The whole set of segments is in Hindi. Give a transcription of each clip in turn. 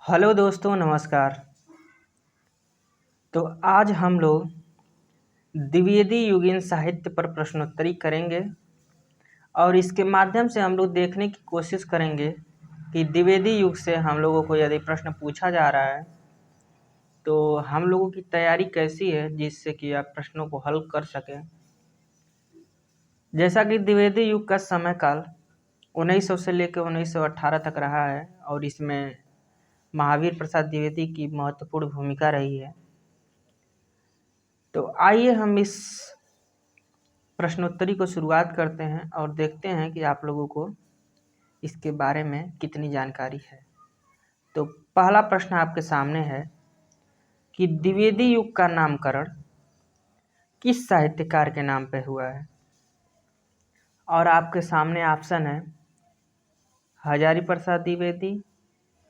हेलो दोस्तों, नमस्कार। तो आज हम लोग द्विवेदी युगीन साहित्य पर प्रश्नोत्तरी करेंगे और इसके माध्यम से हम लोग देखने की कोशिश करेंगे कि द्विवेदी युग से हम लोगों को यदि प्रश्न पूछा जा रहा है तो हम लोगों की तैयारी कैसी है जिससे कि आप प्रश्नों को हल कर सकें। जैसा कि द्विवेदी युग का समय काल 1900 से लेकर 1918 तक रहा है और इसमें महावीर प्रसाद द्विवेदी की महत्वपूर्ण भूमिका रही है। तो आइए हम इस प्रश्नोत्तरी को शुरुआत करते हैं और देखते हैं कि आप लोगों को इसके बारे में कितनी जानकारी है। तो पहला प्रश्न आपके सामने है कि द्विवेदी युग का नामकरण किस साहित्यकार के नाम पे हुआ है। और आपके सामने ऑप्शन है हजारी प्रसाद द्विवेदी,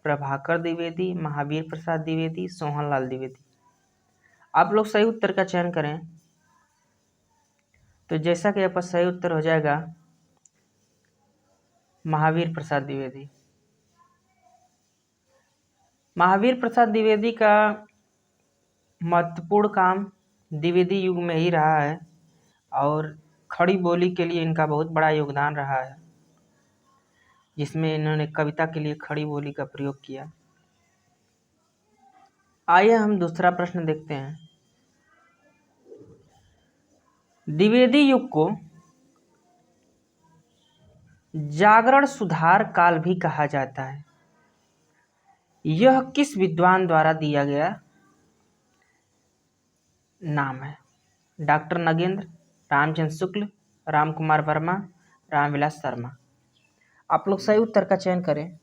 प्रभाकर द्विवेदी, महावीर प्रसाद द्विवेदी, सोहनलाल द्विवेदी। आप लोग सही उत्तर का चयन करें। तो जैसा कि आपका सही उत्तर हो जाएगा महावीर प्रसाद द्विवेदी। महावीर प्रसाद द्विवेदी का महत्वपूर्ण काम द्विवेदी युग में ही रहा है और खड़ी बोली के लिए इनका बहुत बड़ा योगदान रहा है, जिसमें इन्होंने कविता के लिए खड़ी बोली का प्रयोग किया। आइए हम दूसरा प्रश्न देखते हैं। द्विवेदी युग को जागरण सुधार काल भी कहा जाता है। यह किस विद्वान द्वारा दिया गया नाम है? डॉक्टर नगेंद्र, रामचंद्र शुक्ल, रामकुमार वर्मा, रामविलास शर्मा। आप लोग सही उत्तर का चयन करें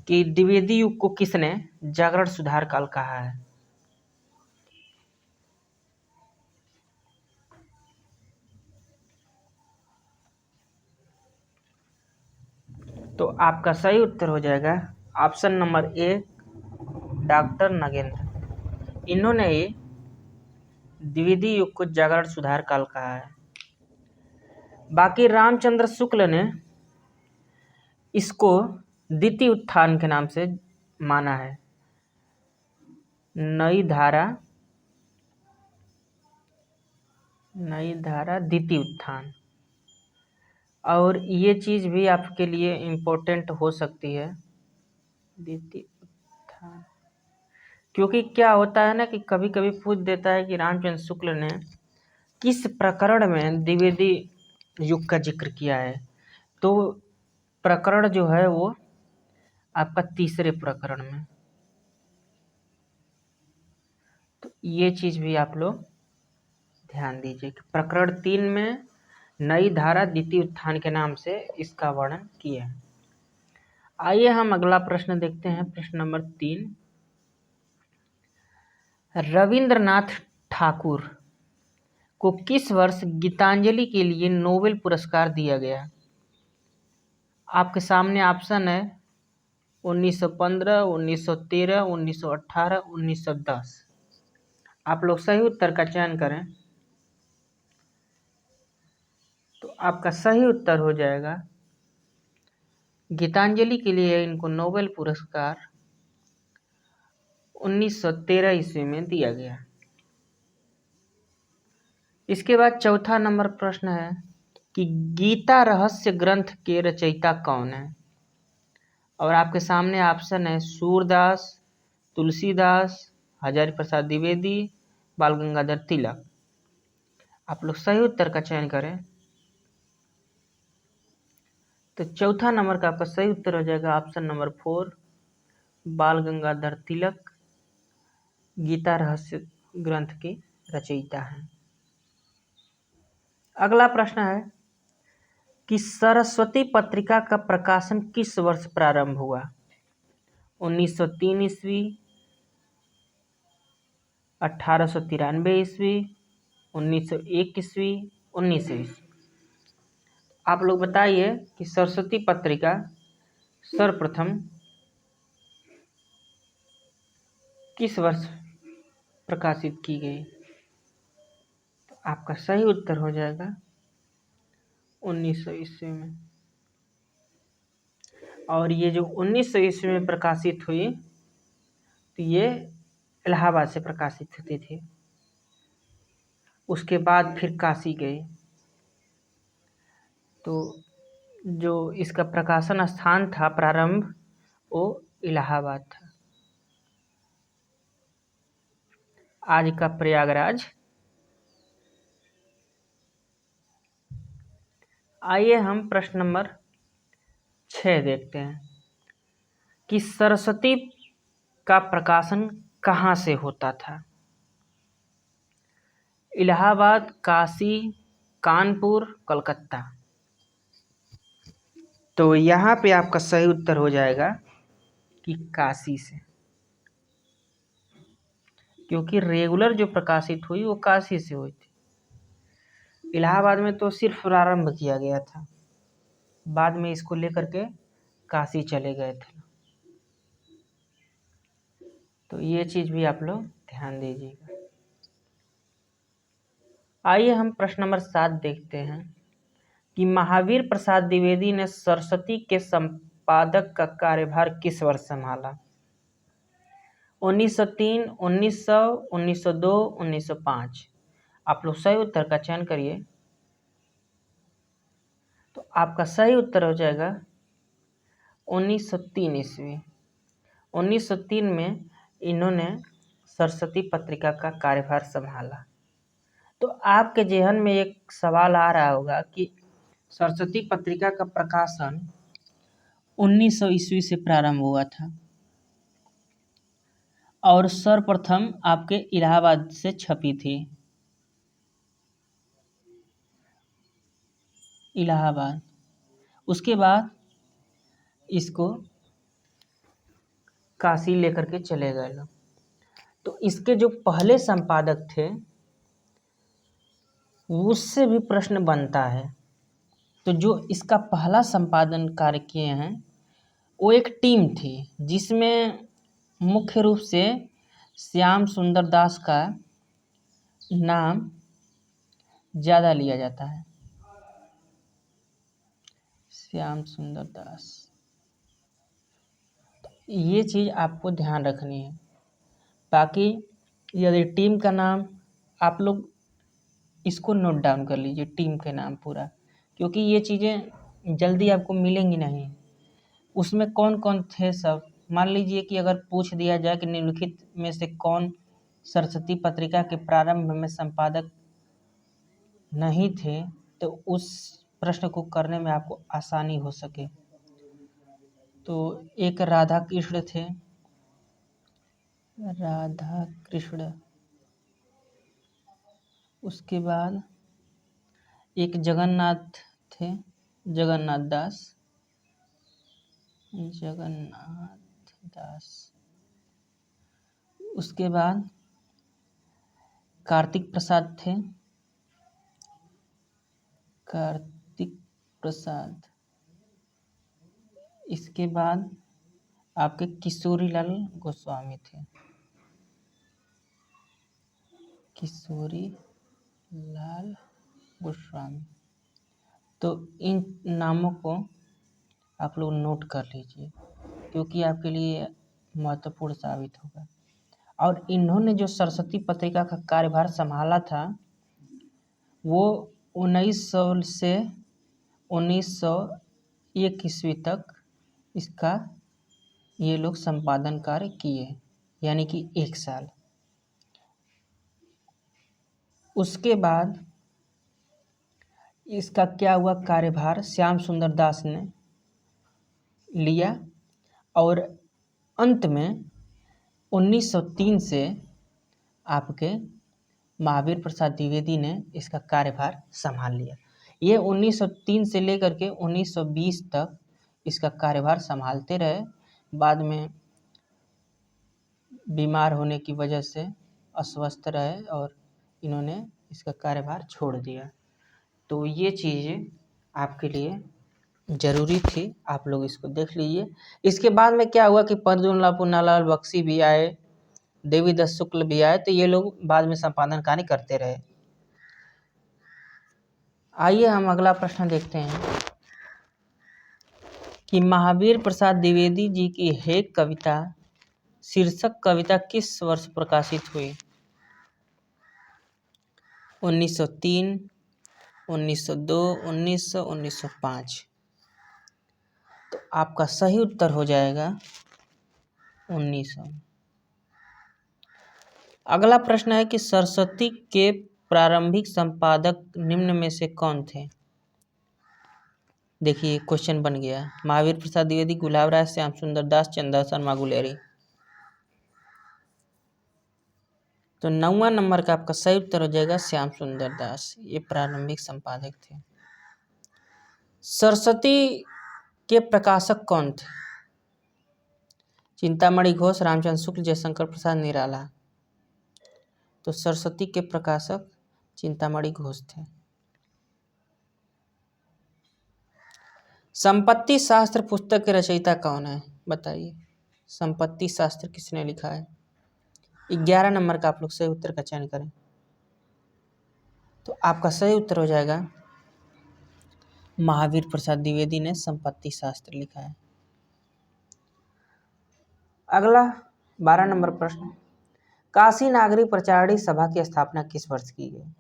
कि द्विवेदी युग को किसने जागरण सुधार काल कहा है। तो आपका सही उत्तर हो जाएगा option number A, doctor Nagendra. इन्होंने ही द्विवेदी युग को जागरण सुधार काल कहा है। बाकी रामचंद्र शुक्ल ने इसको द्वितीय उत्थान के नाम से माना है। नई धारा द्वितीय उत्थान। और ये चीज़ भी आपके लिए इम्पोर्टेंट हो सकती है, द्वितीय उत्थान, क्योंकि क्या होता है ना कि कभी कभी पूछ देता है कि रामचंद्र शुक्ल ने किस प्रकरण में द्विवेदी युग का जिक्र किया है। तो प्रकरण जो है वो आपका तीसरे प्रकरण में। तो ये चीज़ भी आप लोग ध्यान दीजिए कि प्रकरण 3 में नई धारा द्वितीय उत्थान के नाम से इसका वर्णन किया है। आइए हम अगला प्रश्न देखते हैं। प्रश्न नंबर 3, रविंद्रनाथ ठाकुर को किस वर्ष गीतांजलि के लिए नोबेल पुरस्कार दिया गया? आपके सामने ऑप्शन है 1915, 1913, 1918, 1910। आप लोग सही उत्तर का चयन करें। तो आपका सही उत्तर हो जाएगा गीतांजलि के लिए इनको नोबेल पुरस्कार 1913 ईस्वी में दिया गया। इसके बाद चौथा नंबर प्रश्न है कि गीता रहस्य ग्रंथ के रचयिता कौन है? और आपके सामने ऑप्शन है सूरदास, तुलसीदास, हजारी प्रसाद द्विवेदी, बाल गंगाधर तिलक। आप लोग सही उत्तर का चयन करें। तो चौथा नंबर का आपका सही उत्तर हो जाएगा ऑप्शन नंबर 4, बाल गंगाधर तिलक गीता रहस्य ग्रंथ की रचयिता हैं। अगला प्रश्न है कि सरस्वती पत्रिका का प्रकाशन किस वर्ष प्रारंभ हुआ? 1903 ईस्वी, 1893 ईस्वी, 1901 ईस्वी, 1900 ईस्वी। आप लोग बताइए कि सरस्वती पत्रिका सर्वप्रथम किस वर्ष प्रकाशित की गई? तो आपका सही उत्तर हो जाएगा 1900 ईस्वी में। और ये जो 1900 ईस्वी में प्रकाशित हुई तो ये इलाहाबाद से प्रकाशित होती थी। उसके बाद फिर काशी गई, तो जो इसका प्रकाशन स्थान था प्रारंभ वो इलाहाबाद था, आज का प्रयागराज। आइए हम प्रश्न नंबर 6 देखते हैं कि सरस्वती का प्रकाशन कहाँ से होता था। इलाहाबाद, काशी, कानपुर, कलकत्ता। तो यहाँ पे आपका सही उत्तर हो जाएगा कि काशी से, क्योंकि रेगुलर जो प्रकाशित हुई वो काशी से हुई थी। इलाहाबाद में तो सिर्फ प्रारंभ किया गया था, बाद में इसको लेकर के काशी चले गए थे। तो ये चीज़ भी आप लोग ध्यान दीजिएगा। आइए हम प्रश्न नंबर 7 देखते हैं कि महावीर प्रसाद द्विवेदी ने सरस्वती के संपादक का कार्यभार किस वर्ष संभाला। 1903, 1900, 1902, 1905। आप लोग सही उत्तर का चयन करिए। तो आपका सही उत्तर हो जाएगा 1903 ईस्वी। 1903 में इन्होंने सरस्वती पत्रिका का कार्यभार संभाला। तो आपके जेहन में एक सवाल आ रहा होगा कि सरस्वती पत्रिका का प्रकाशन 1900 ईस्वी से प्रारंभ हुआ था और सर्वप्रथम आपके इलाहाबाद से छपी थी। इलाहाबाद, उसके बाद इसको काशी लेकर के चले गए लोग। तो इसके जो पहले संपादक थे उससे भी प्रश्न बनता है। तो जो इसका पहला संपादन कार्य किए हैं वो एक टीम थी, जिसमें मुख्य रूप से श्याम सुंदर दास का नाम ज़्यादा लिया जाता है। श्याम सुंदर दास, ये चीज़ आपको ध्यान रखनी है। बाकी यदि टीम का नाम आप लोग इसको नोट डाउन कर लीजिए, टीम के नाम पूरा, क्योंकि ये चीज़ें जल्दी आपको मिलेंगी नहीं। उसमें कौन कौन थे सब, मान लीजिए कि अगर पूछ दिया जाए कि निम्नलिखित में से कौन सरस्वती पत्रिका के प्रारंभ में संपादक नहीं थे, तो उस प्रश्न को करने में आपको आसानी हो सके। तो एक राधा कृष्ण थे, राधा कृष्ण। उसके बाद एक जगन्नाथ थे, जगन्नाथ दास, जगन्नाथ दास। उसके बाद कार्तिक प्रसाद थे, कार्तिक प्रसाद। इसके बाद आपके किशोरी लाल गोस्वामी थे, किशोरी लाल गोस्वामी। तो इन नामों को आप लोग नोट कर लीजिए, क्योंकि आपके लिए महत्वपूर्ण साबित होगा। और इन्होंने जो सरस्वती पत्रिका का कार्यभार संभाला था वो 1900 से 1901 ईस्वी तक इसका ये लोग संपादन कार्य किए, यानी कि 1 साल। उसके बाद इसका क्या हुआ, कार्यभार श्याम सुंदर दास ने लिया और अंत में 1903 से आपके महावीर प्रसाद द्विवेदी ने इसका कार्यभार संभाल लिया। ये 1903 से लेकर के 1920 तक इसका कार्यभार संभालते रहे। बाद में बीमार होने की वजह से अस्वस्थ रहे और इन्होंने इसका कार्यभार छोड़ दिया। तो ये चीज़ें आपके लिए ज़रूरी थी, आप लोग इसको देख लीजिए। इसके बाद में क्या हुआ कि परदुल्ला पुन्नालाल बख्शी भी आए, देवीदास शुक्ल भी आए, तो ये लोग बाद में संपादन कार्य करते रहे। आइए हम अगला प्रश्न देखते हैं कि महावीर प्रसाद द्विवेदी जी की हे कविता शीर्षक कविता किस वर्ष प्रकाशित हुई? 1903, 1902, 1900, 1905। तो आपका सही उत्तर हो जाएगा 1900। अगला प्रश्न है कि सरस्वती के प्रारंभिक संपादक निम्न में से कौन थे? देखिए क्वेश्चन बन गया, महावीर प्रसाद द्विवेदी, गुलाब राय, श्याम सुंदर दास, चंदा शर्मा गुलेरी। तो 9वां नंबर का आपका सही उत्तर हो जाएगा श्याम सुंदर दास, ये प्रारंभिक संपादक थे। सरस्वती के प्रकाशक कौन थे? चिंतामणि घोष, रामचंद्र शुक्ल, जयशंकर प्रसाद निराला। तो सरस्वती के प्रकाशक चिंतामणि घोष थे। संपत्ति शास्त्र पुस्तक के रचयिता कौन है? बताइए, संपत्ति शास्त्र किसने लिखा है? 11 नंबर का आप लोग सही उत्तर का चयन करें। तो आपका सही उत्तर हो जाएगा महावीर प्रसाद द्विवेदी ने संपत्ति शास्त्र लिखा है। अगला 12 नंबर प्रश्न, काशी नागरी प्रचारणी सभा की स्थापना किस वर्ष की गई?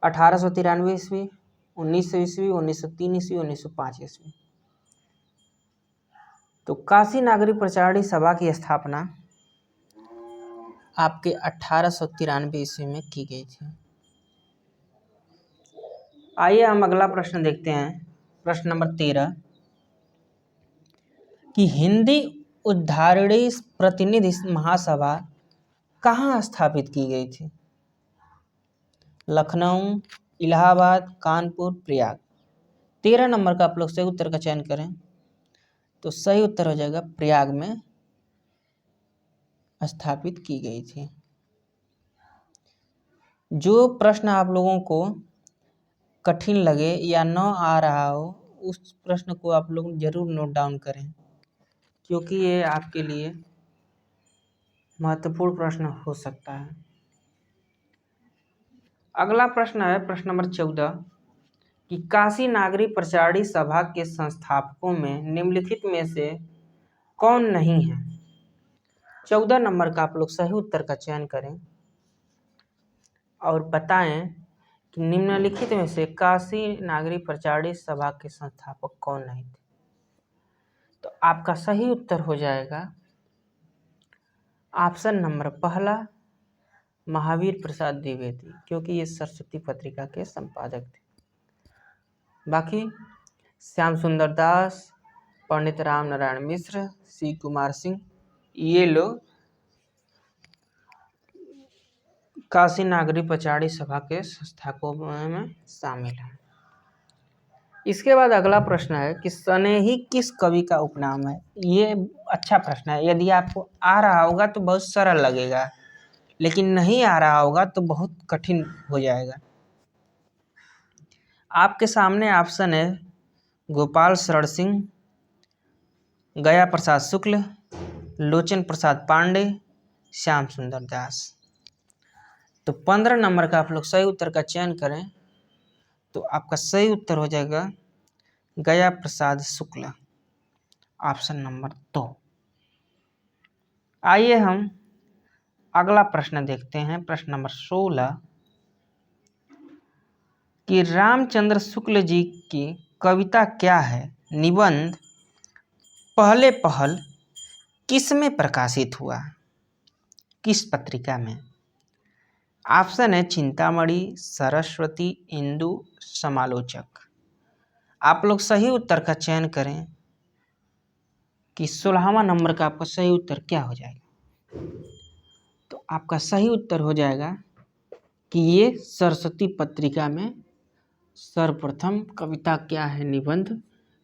1893 ईस्वी, 1900 ईस्वी, 1903 ईस्वी, 1905 ईस्वी। तो काशी नागरी प्रचारणी सभा की स्थापना आपके 1893 ईस्वी में की गई थी। आइए हम अगला प्रश्न देखते हैं, प्रश्न नंबर 13, कि हिंदी उद्धारणी प्रतिनिधि महासभा कहाँ स्थापित की गई थी? लखनऊ, इलाहाबाद, कानपुर, प्रयाग। 13 नंबर का आप लोग सही उत्तर का चयन करें। तो सही उत्तर हो जाएगा प्रयाग में स्थापित की गई थी। जो प्रश्न आप लोगों को कठिन लगे या न आ रहा हो, उस प्रश्न को आप लोग जरूर नोट डाउन करें, क्योंकि ये आपके लिए महत्वपूर्ण प्रश्न हो सकता है। अगला प्रश्न है प्रश्न नंबर 14, कि काशी नागरी प्रचारणी सभा के संस्थापकों में निम्नलिखित में से कौन नहीं है? 14 नंबर का आप लोग सही उत्तर का चयन करें और बताएं कि निम्नलिखित में से काशी नागरी प्रचारणी सभा के संस्थापक कौन नहीं थे। तो आपका सही उत्तर हो जाएगा ऑप्शन नंबर पहला, महावीर प्रसाद द्विवेदी, क्योंकि ये सरस्वती पत्रिका के संपादक थे। बाकी श्याम सुंदर दास, पंडित राम नारायण मिश्र, सी कुमार सिंह, ये लोग काशी नागरी प्रचारणी सभा के संस्थापकों में शामिल हैं। इसके बाद अगला प्रश्न है कि स्नेही किस कवि का उपनाम है? ये अच्छा प्रश्न है। यदि आपको आ रहा होगा तो बहुत सरल लगेगा, लेकिन नहीं आ रहा होगा तो बहुत कठिन हो जाएगा। आपके सामने ऑप्शन है गोपाल शरण सिंह, गया प्रसाद शुक्ल, लोचन प्रसाद पांडे, श्याम सुंदर दास। तो 15 नंबर का आप लोग सही उत्तर का चयन करें तो आपका सही उत्तर हो जाएगा गया प्रसाद शुक्ल, ऑप्शन नंबर 2। आइए हम अगला प्रश्न देखते हैं, प्रश्न नंबर 16, कि रामचंद्र शुक्ल जी की कविता क्या है निबंध पहले पहल किस में प्रकाशित हुआ, किस पत्रिका में? ऑप्शन है चिंतामणि, सरस्वती, इंदु, समालोचक। आप लोग सही उत्तर का चयन करें कि 16वां नंबर का आपका सही उत्तर क्या हो जाएगा। तो आपका सही उत्तर हो जाएगा कि ये सरस्वती पत्रिका में सर्वप्रथम कविता क्या है निबंध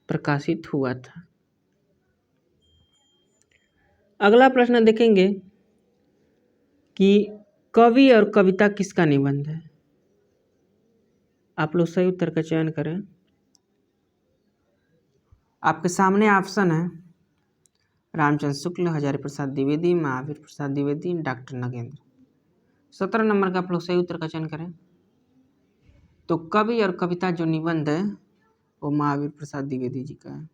प्रकाशित हुआ था। अगला प्रश्न देखेंगे कि कवि और कविता किसका निबंध है। आप लोग सही उत्तर का चयन करें। आपके सामने ऑप्शन है रामचंद्र शुक्ल, हजारी प्रसाद द्विवेदी, महावीर प्रसाद द्विवेदी, डॉक्टर नगेंद्र। 17 नंबर का आप लोग सही उत्तर का चयन करें। तो कवि और कविता जो निबंध है वो महावीर प्रसाद द्विवेदी जी का है।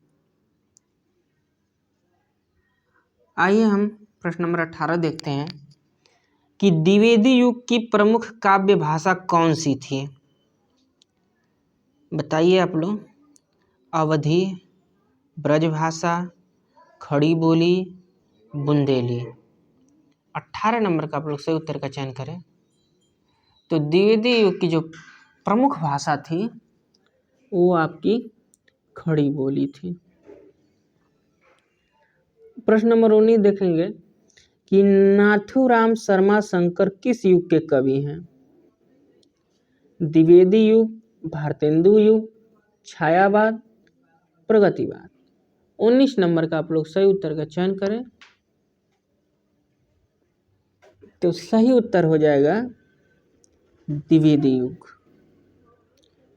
आइए हम प्रश्न नंबर 18 देखते हैं कि द्विवेदी युग की प्रमुख काव्य भाषा कौन सी थी। बताइए आप लोग। अवधी, ब्रजभाषा, खड़ी बोली, बुंदेली। 18 नंबर का आप लोग सही उत्तर का चयन करें। तो द्विवेदी युग की जो प्रमुख भाषा थी वो आपकी खड़ी बोली थी। प्रश्न नंबर 19 देखेंगे कि नाथूराम शर्मा शंकर किस युग के कवि हैं। द्विवेदी युग, भारतेंदु युग, छायावाद, प्रगतिवाद। 19 नंबर का आप लोग सही उत्तर का चयन करें। तो सही उत्तर हो जाएगा द्विवेदी युग।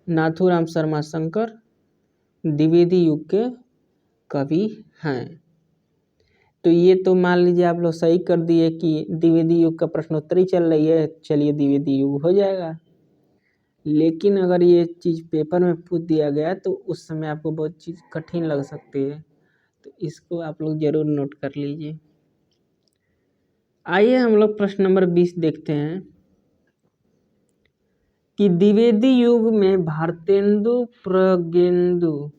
नाथूराम शर्मा शंकर द्विवेदी युग के कवि हैं। तो ये तो मान लीजिए आप लोग सही कर दिए कि द्विवेदी युग का प्रश्नोत्तरी चल रही है, चलिए द्विवेदी युग हो जाएगा। लेकिन अगर ये चीज़ पेपर में पूछ दिया गया तो उस समय आपको बहुत चीज़ कठिन लग सकती है, तो इसको आप लोग ज़रूर नोट कर लीजिए। आइए हम लोग प्रश्न नंबर 20 देखते हैं कि द्विवेदी युग में भारतेंदु प्रज्ञेंदु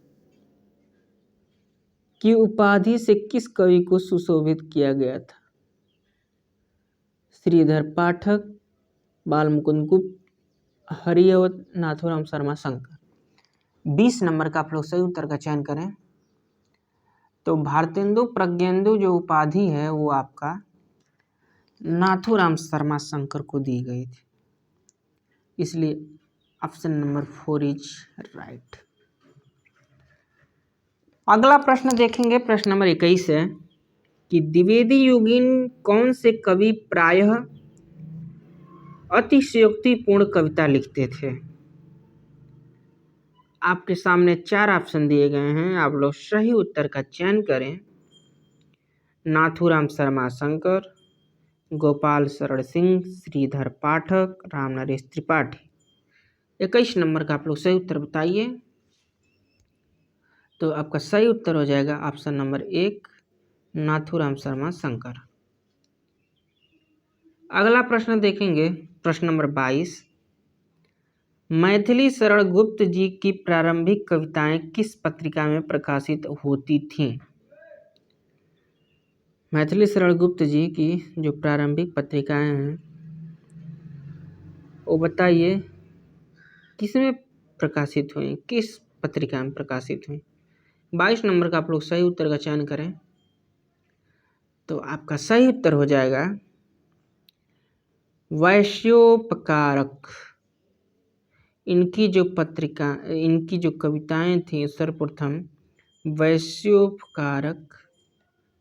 की उपाधि से किस कवि को सुशोभित किया गया था। श्रीधर पाठक, बालमुकुंद गुप्त, हरिअवध, नाथूराम शर्मा शंकर। 20 नंबर का आप लोग सही उत्तर का चयन करें। तो भारतेंदु प्रज्ञेंदु जो उपाधि है वो आपका नाथूराम शर्मा शंकर को दी गई थी, इसलिए ऑप्शन नंबर 4 इज राइट। अगला प्रश्न देखेंगे, प्रश्न नंबर 21 है कि द्विवेदी युगीन कौन से कवि प्रायः अतिशयोक्तिपूर्ण कविता लिखते थे। आपके सामने 4 ऑप्शन दिए गए हैं, आप लोग सही उत्तर का चयन करें। नाथूराम शर्मा शंकर, गोपाल शरण सिंह, श्रीधर पाठक, रामनरेश त्रिपाठी। 21 नंबर का आप लोग सही उत्तर बताइए। तो आपका सही उत्तर हो जाएगा ऑप्शन नंबर 1, नाथूराम शर्मा शंकर। अगला प्रश्न देखेंगे, प्रश्न नंबर 22। मैथिली शरण गुप्त जी की प्रारंभिक कविताएं किस पत्रिका में प्रकाशित होती थीं। मैथिली शरण गुप्त जी की जो प्रारंभिक पत्रिकाएं हैं वो बताइए किसमें प्रकाशित हुई, किस पत्रिका में प्रकाशित हुई। 22 नंबर का आप लोग सही उत्तर का चयन करें। तो आपका सही उत्तर हो जाएगा वैश्योपकारक। इनकी जो कविताएं थी सर्वप्रथम वैश्योपकारक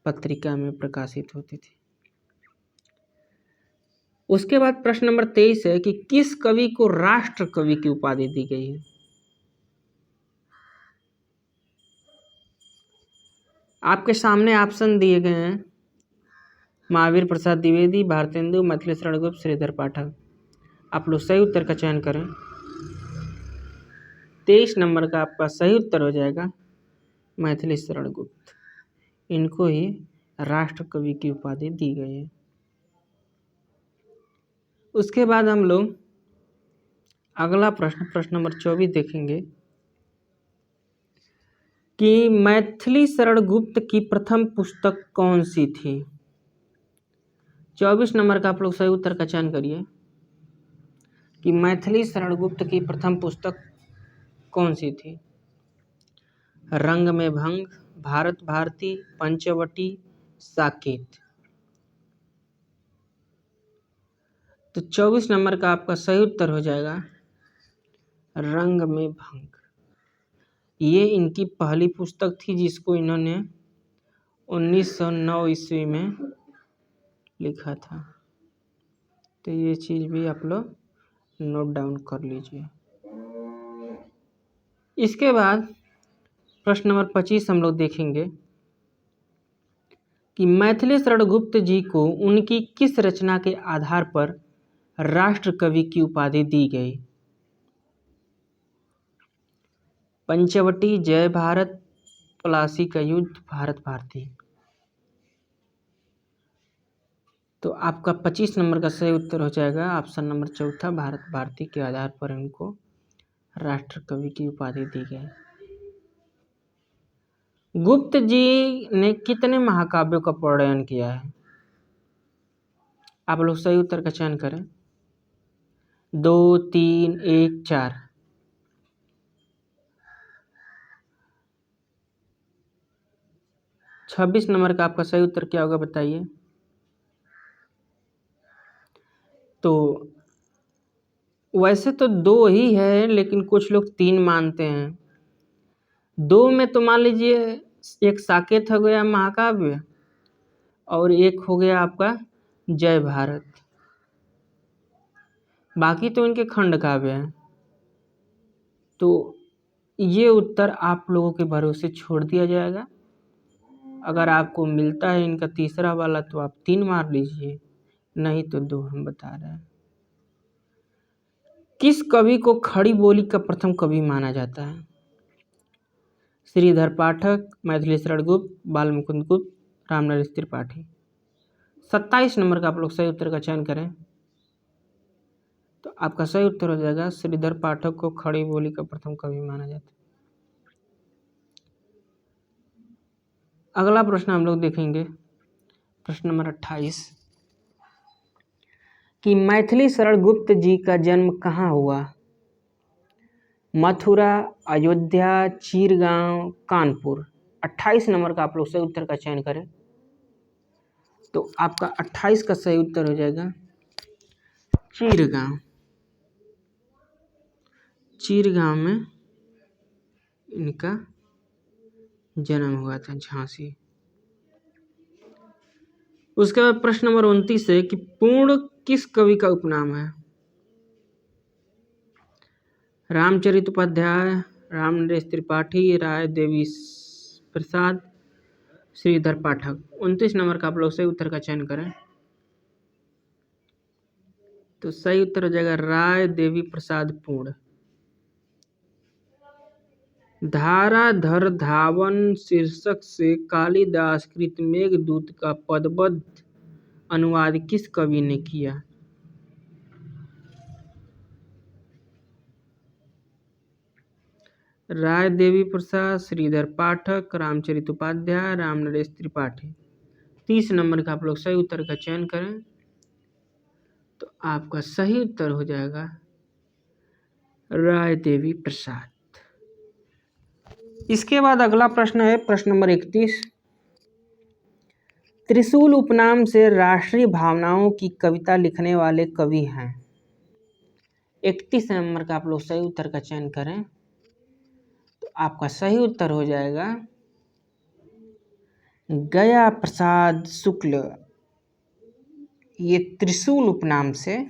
पत्रिका में प्रकाशित होती थी। उसके बाद प्रश्न नंबर 23 है कि किस कवि को राष्ट्र कवि की उपाधि दी गई है। आपके सामने ऑप्शन दिए गए हैं, महावीर प्रसाद द्विवेदी, भारतेंदु, मैथिली शरण गुप्त, श्रीधर पाठक। आप लोग सही उत्तर का चयन करें। 23 नंबर का आपका सही उत्तर हो जाएगा मैथिली शरण गुप्त। इनको ही राष्ट्र कवि की उपाधि दी गई है। उसके बाद हम लोग अगला प्रश्न नंबर 24 देखेंगे कि मैथिली शरण गुप्त की प्रथम पुस्तक कौन सी थी। 24 नंबर का आप लोग सही उत्तर का चयन करिए कि मैथिली शरण गुप्त की प्रथम पुस्तक कौन सी थी। रंग में भंग, भारत भारती, पंचवटी, साकेत। तो 24 नंबर का आपका सही उत्तर हो जाएगा रंग में भंग। ये इनकी पहली पुस्तक थी जिसको इन्होंने 1909 ईस्वी में लिखा था। तो ये चीज़ भी आप लोग नोट डाउन कर लीजिए। इसके बाद प्रश्न नंबर 25 हम लोग देखेंगे कि मैथिली शरण गुप्त जी को उनकी किस रचना के आधार पर राष्ट्र कवि की उपाधि दी गई। पंचवटी, जय भारत, प्लासी का युद्ध, भारत भारती। तो आपका 25 नंबर का सही उत्तर हो जाएगा ऑप्शन नंबर चौथा, भारत भारती के आधार पर इनको राष्ट्र कवि की उपाधि दी गई। गुप्त जी ने कितने महाकाव्यों का प्रणयन किया है? आप लोग सही उत्तर का चयन करें। 2, 3, 1, 4। 26 नंबर का आपका सही उत्तर क्या होगा बताइए। तो वैसे तो 2 ही है, लेकिन कुछ लोग 3 मानते हैं। 2 में तो मान लीजिए एक साकेत हो गया महाकाव्य और एक हो गया आपका जय भारत, बाकी तो इनके खंड काव्य हैं। तो ये उत्तर आप लोगों के भरोसे छोड़ दिया जाएगा। अगर आपको मिलता है इनका तीसरा वाला तो आप 3 मार लीजिए, नहीं तो 2 हम बता रहे हैं। किस कवि को खड़ी बोली का प्रथम कवि माना जाता है? श्रीधर पाठक, मैथिली शरण गुप्त, बाल मुकुंद गुप्त, रामनरेश त्रिपाठी। 27 नंबर का आप लोग सही उत्तर का चयन करें। तो आपका सही उत्तर हो जाएगा श्रीधर पाठक को खड़ी बोली का प्रथम कवि माना जाता है। अगला प्रश्न हम लोग देखेंगे, प्रश्न नंबर 28, कि मैथिली शरण गुप्त जी का जन्म कहाँ हुआ? मथुरा, अयोध्या, चीरगांव, कानपुर। 28 नंबर का आप लोग सही उत्तर का चयन करें। तो आपका 28 का सही उत्तर हो जाएगा चीरगांव। चीरगांव में इनका जन्म हुआ था, झांसी। उसके बाद प्रश्न नंबर 29 है कि पूर्ण किस कवि का उपनाम है? रामचरितोपाध्याय, रामनरेश त्रिपाठी, राय देवी प्रसाद, श्रीधर पाठक। 29 नंबर का आप लोग सही उत्तर का चयन करें। तो सही उत्तर हो जाएगा राय देवी प्रसाद पूर्ण। धाराधर धावन शीर्षक से कालिदास कृत मेघदूत का पदबद्ध अनुवाद किस कवि ने किया? राय देवी प्रसाद, श्रीधर पाठक, रामचरितोपाध्याय, रामनरेश त्रिपाठी। 30 नंबर का आप लोग सही उत्तर का चयन करें। तो आपका सही उत्तर हो जाएगा राय देवी प्रसाद। इसके बाद अगला प्रश्न है प्रश्न नंबर 31, त्रिशूल उपनाम से राष्ट्रीय भावनाओं की कविता लिखने वाले कवि हैं। 31 नंबर का आप लोग सही उत्तर का चयन करें। तो आपका सही उत्तर हो जाएगा गया प्रसाद शुक्ल। ये त्रिशूल उपनाम से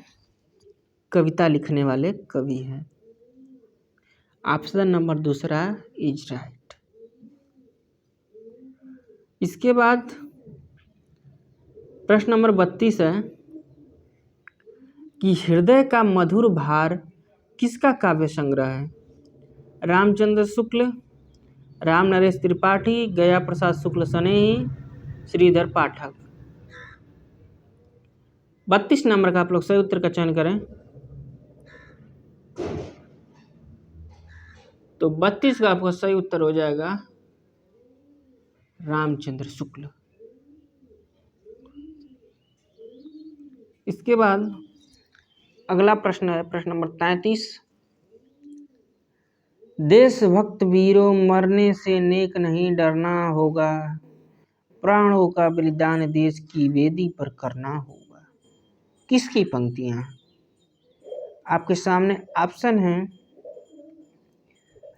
कविता लिखने वाले कवि हैं। ऑप्शन नंबर दूसरा इज राइट। इसके बाद प्रश्न नंबर 32 है कि हृदय का मधुर भार किसका काव्य संग्रह है? रामचंद्र शुक्ल, रामनरेश त्रिपाठी, गया प्रसाद शुक्ल सनेही, श्रीधर पाठक। 32 नंबर का आप लोग सही उत्तर का चयन करें। तो 32 का आपका सही उत्तर हो जाएगा रामचंद्र शुक्ल। इसके बाद अगला प्रश्न है प्रश्न नंबर 33, देशभक्त वीरों मरने से नेक नहीं डरना होगा, प्राणों का बलिदान देश की वेदी पर करना होगा। किसकी पंक्तियां? आपके सामने ऑप्शन हैं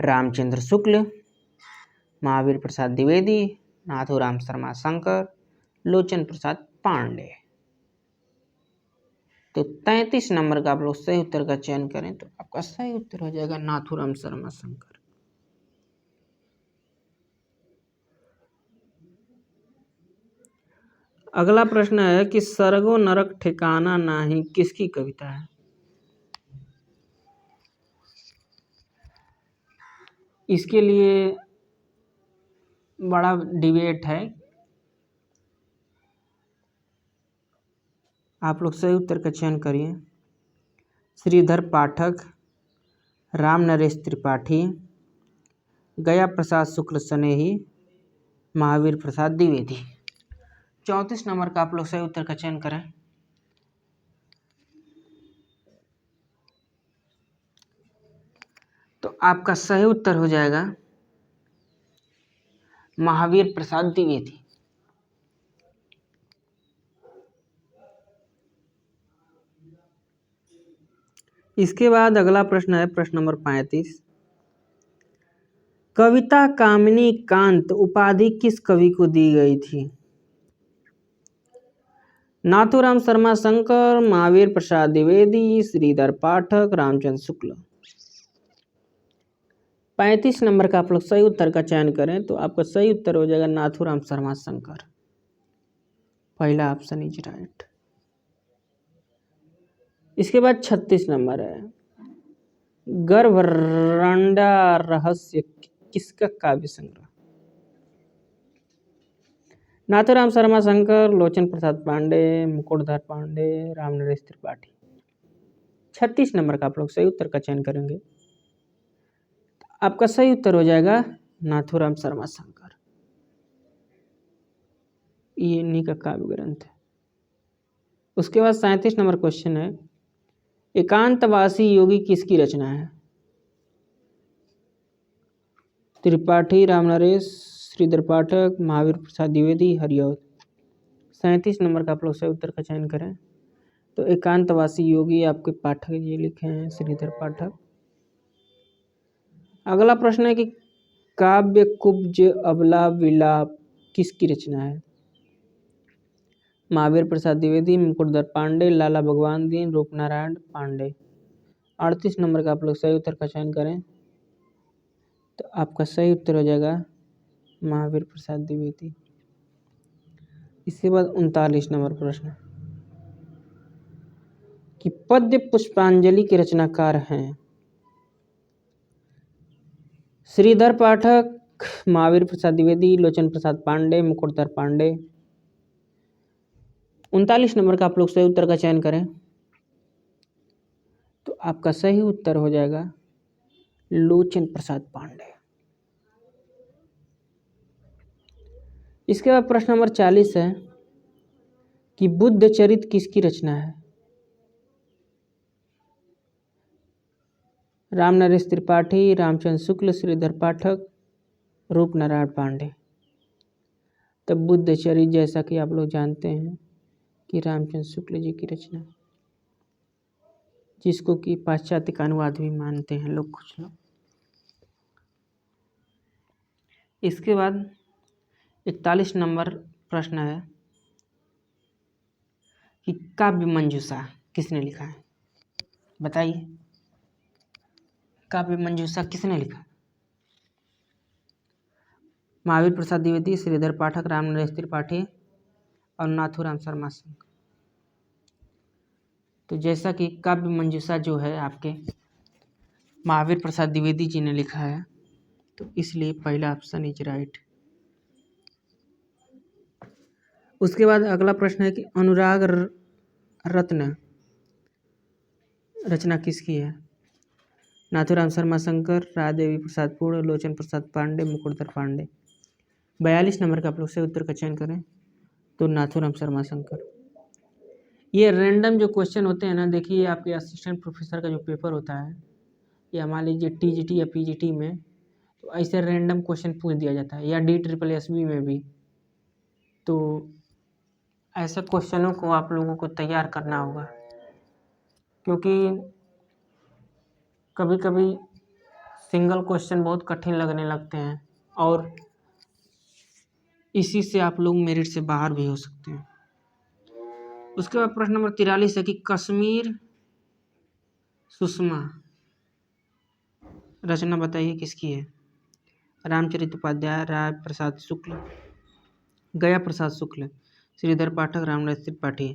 रामचंद्र शुक्ल, महावीर प्रसाद द्विवेदी, नाथूराम शर्मा शंकर, लोचन प्रसाद पांडे। तो 33 नंबर का आप लोग सही उत्तर का चयन करें। तो आपका सही उत्तर हो जाएगा नाथूराम शर्मा शंकर। अगला प्रश्न है कि सरगो नरक ठिकाना नाही किसकी कविता है? इसके लिए बड़ा डिबेट है। आप लोग सही उत्तर का चयन करिए। श्रीधर पाठक, राम नरेश त्रिपाठी, गया प्रसाद शुक्ल स्नेही, महावीर प्रसाद द्विवेदी। 34 नंबर का आप लोग सही उत्तर का चयन करें। तो आपका सही उत्तर हो जाएगा महावीर प्रसाद द्विवेदी। इसके बाद अगला प्रश्न है प्रश्न नंबर 35। कविता कामिनी कांत उपाधि किस कवि को दी गई थी? नाथूराम शर्मा शंकर, महावीर प्रसाद द्विवेदी, श्रीधर पाठक, रामचंद्र शुक्ल। 35 नंबर का आप लोग सही उत्तर का चयन करें तो आपका सही उत्तर हो जाएगा नाथूराम शर्मा शंकर। पहला ऑप्शन इज राइट। इसके बाद 36 नंबर है गर्भरंडा रहस्य किसका काव्य संग्रह? नाथूराम शर्मा शंकर, लोचन प्रसाद पांडे, मुकुटधर पांडे, राम नरेश त्रिपाठी। 36 नंबर का आप लोग सही उत्तर का चयन करेंगे। आपका सही उत्तर हो जाएगा नाथूराम शर्मा शंकर। ये इन्हीं का काव्य ग्रंथ है। उसके बाद 37 नंबर क्वेश्चन है एकांतवासी योगी किसकी रचना है? त्रिपाठी, राम नरेश, श्रीधर पाठक, महावीर प्रसाद द्विवेदी, हरिऔध। 37 नंबर का आप लोग सही उत्तर का चयन करें तो एकांतवासी योगी आपके पाठक ये लिखे हैं श्रीधर पाठक। अगला प्रश्न है कि काव्य कुब्ज अबला विलाप किसकी रचना है? महावीर प्रसाद द्विवेदी, मुकुटधर पांडे, लाला भगवान दीन, रूपनारायण पांडे। 38 नंबर का आप लोग सही उत्तर का चयन करें तो आपका सही उत्तर हो जाएगा महावीर प्रसाद द्विवेदी। इसके बाद 39 नंबर प्रश्न कि पद्य पुष्पांजलि के रचनाकार हैं श्रीधर पाठक, महावीर प्रसाद द्विवेदी, लोचन प्रसाद पांडे, मुकुटधर पांडे। 39 नंबर का आप लोग सही उत्तर का चयन करें तो आपका सही उत्तर हो जाएगा लोचन प्रसाद पांडे। इसके बाद प्रश्न नंबर 40 है कि बुद्ध चरित किसकी रचना है? राम नरेश त्रिपाठी, रामचंद्र शुक्ल, श्रीधर पाठक, रूपनारायण पांडे। तब बुद्ध चरित जैसा कि आप लोग जानते हैं कि रामचंद्र शुक्ल जी की रचना, जिसको कि पाश्चात्य का अनुवाद भी मानते हैं लोग कुछ लोग। इसके बाद 41 नंबर प्रश्न है कि काव्य मंजूषा किसने लिखा है? बताइए काव्य मंजूषा किसने लिखा? महावीर प्रसाद द्विवेदी, श्रीधर पाठक, राम नरेश त्रिपाठी और नाथूराम शर्मा शंकर। तो जैसा कि काव्य मंजूषा जो है आपके महावीर प्रसाद द्विवेदी जी ने लिखा है तो इसलिए पहला ऑप्शन इज राइट। उसके बाद अगला प्रश्न है कि अनुराग रत्न रचना किसकी है? नाथूराम शर्मा शंकर, राजदेवी प्रसाद पूर्ण, लोचन प्रसाद पांडे, मुकुटधर पांडे। 42 नंबर का आप लोग से उत्तर का चयन करें तो नाथूराम शर्मा शंकर। ये रैंडम जो क्वेश्चन होते हैं ना, देखिए आपके असिस्टेंट प्रोफेसर का जो पेपर होता है या मान लीजिए टीजीटी या पीजीटी में, तो ऐसे रैंडम क्वेश्चन पूछ दिया जाता है या DSSB में भी। तो ऐसे क्वेश्चनों को आप लोगों को तैयार करना होगा, क्योंकि कभी कभी सिंगल क्वेश्चन बहुत कठिन लगने लगते हैं और इसी से आप लोग मेरिट से बाहर भी हो सकते हैं। उसके बाद प्रश्न नंबर 43 है कि कश्मीर सुषमा रचना बताइए किसकी है? रामचरित उपाध्याय, राय प्रसाद शुक्ल, गया प्रसाद शुक्ल, श्रीधर पाठक, रामनरेश त्रिपाठी।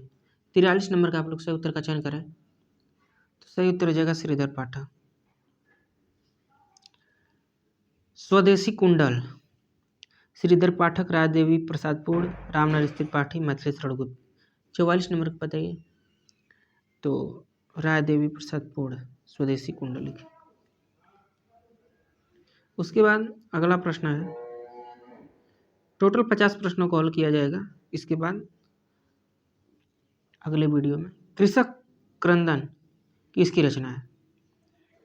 43 नंबर का आप लोग सही उत्तर का चयन करें तो सही उत्तर हो जाएगा श्रीधर पाठक। स्वदेशी कुंडल श्रीधर पाठक, राजदेवी प्रसाद पूर्ण, रामनरेश त्रिपाठी, मैथिली शरणगुप्त। 44 नंबर का बताइए तो राय देवी प्रसाद पौड़ स्वदेशी कुंडली की। उसके बाद अगला प्रश्न है, टोटल 50 प्रश्नों को हल किया जाएगा इसके बाद अगले वीडियो में। कृषक क्रंदन किसकी रचना है?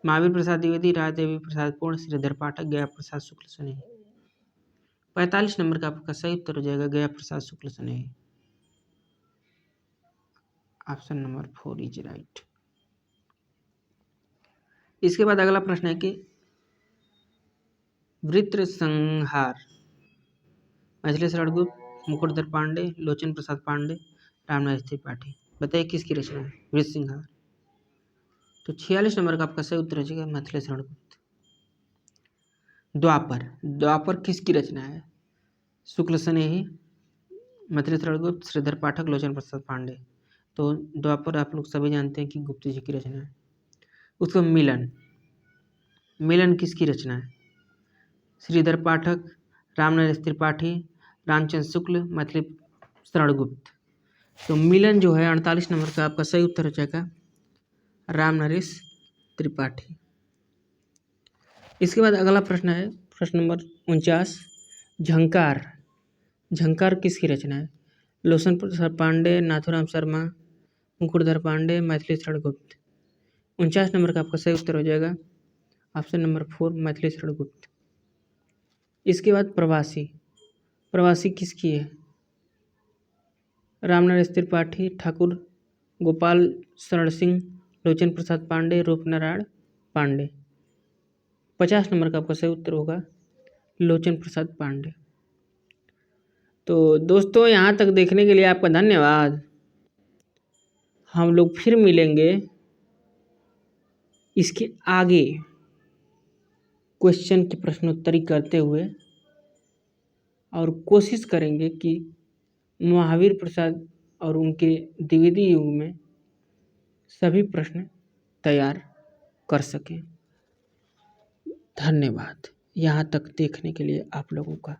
महावीर प्रसाद द्विवेदी, राय देवी प्रसाद पौड़, श्रीधर पाठक, गया प्रसाद शुक्ल स्नेही। 45 नंबर का आपका सही उत्तर हो जाएगा Gaya Prasad Shukla Snehi. Option number 4 is right. इसके बाद अगला प्रश्न है कि वृत्र संहार मैथिली शरण गुप्त, मुकुटधर पांडे, लोचन प्रसाद पांडे, रामनाथ त्रिपाठी। बताइए किसकी रचना है वृत्र संहार? तो 46 नंबर का आपका सही उत्तर हो जाएगा मैथिली शरण गुप्त। द्वापर किसकी रचना है? शुक्ल स्नेही, मैथिली शरण गुप्त, श्रीधर पाठक, लोचन प्रसाद पांडे। तो द्वापर आप लोग सभी जानते हैं कि गुप्त जी की रचना है। उसका मिलन किसकी रचना है? श्रीधर पाठक, रामनरेश त्रिपाठी, रामचंद्र शुक्ल, मैथिली शरण गुप्त। तो मिलन जो है 48 नंबर का आपका सही उत्तर हो जाएगा रामनरेश त्रिपाठी। इसके बाद अगला प्रश्न है प्रश्न नंबर 49, झंकार किसकी रचना है? लोचन प्रसाद पांडे, नाथूराम शर्मा, मुकुटधर पांडे, मैथिली शरण गुप्त। 49 नंबर का आपका सही उत्तर हो जाएगा ऑप्शन नंबर 4 मैथिली शरण गुप्त। इसके बाद प्रवासी किसकी है? रामनरेश त्रिपाठी, ठाकुर गोपाल शरण सिंह, लोचन प्रसाद पांडे, रूपनारायण पांडे। 50 नंबर का आपका सही उत्तर होगा लोचन प्रसाद पांडे। तो दोस्तों यहाँ तक देखने के लिए आपका धन्यवाद। हम लोग फिर मिलेंगे इसके आगे क्वेश्चन की प्रश्नोत्तरी करते हुए और कोशिश करेंगे कि महावीर प्रसाद और उनके द्विवेदी युग में सभी प्रश्न तैयार कर सकें। धन्यवाद यहाँ तक देखने के लिए आप लोगों का।